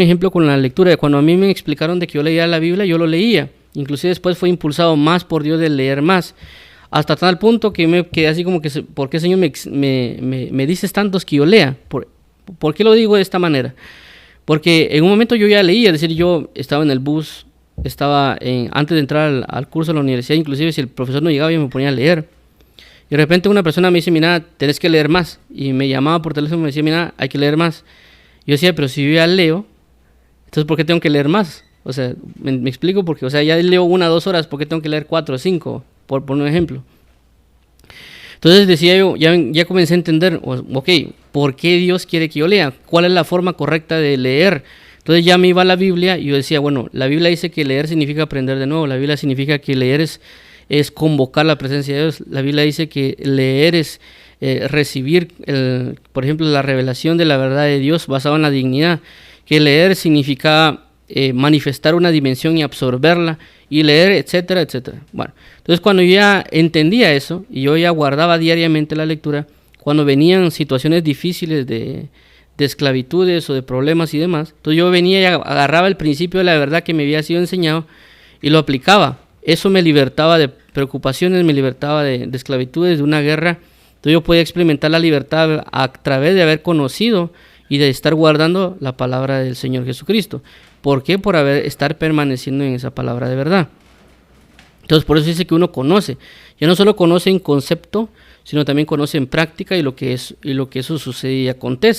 ejemplo con la lectura, cuando a mí me explicaron de que yo leía la Biblia, yo lo leía, inclusive después fue impulsado más por Dios de leer más, hasta tal punto que me quedé así como que, ¿por qué, Señor, me dices tantos que yo lea? ¿Por qué lo digo de esta manera? Porque en un momento yo ya leía, es decir, yo estaba en el bus, antes de entrar al curso de la universidad, inclusive si el profesor no llegaba yo me ponía a leer, y de repente una persona me dice, mira, tenés que leer más, y me llamaba por teléfono y me decía, mira, hay que leer más. Yo decía, pero si yo ya leo, entonces, ¿por qué tengo que leer más? O sea, me explico porque, o sea, ya leo 1 o 2 horas, ¿por qué tengo que leer 4 o 5? Por un ejemplo. Entonces decía yo, ya comencé a entender, ok, ¿por qué Dios quiere que yo lea? ¿Cuál es la forma correcta de leer? Entonces ya me iba a la Biblia y yo decía, bueno, la Biblia dice que leer significa aprender de nuevo, la Biblia significa que leer es convocar la presencia de Dios, la Biblia dice que leer es recibir, por ejemplo, la revelación de la verdad de Dios basada en la dignidad, que leer significa manifestar una dimensión y absorberla, y leer, etcétera, etcétera. Bueno, entonces cuando yo ya entendía eso, y yo ya guardaba diariamente la lectura, cuando venían situaciones difíciles de esclavitudes o de problemas y demás, entonces yo venía y agarraba el principio de la verdad que me había sido enseñado y lo aplicaba. Eso me libertaba de preocupaciones, me libertaba de esclavitudes, de una guerra. Entonces yo podía experimentar la libertad a través de haber conocido y de estar guardando la palabra del Señor Jesucristo. ¿Por qué? Por estar permaneciendo en esa palabra de verdad. Entonces por eso dice que uno conoce. Ya no solo conoce en concepto, sino también conoce en práctica y lo que eso sucede y acontece.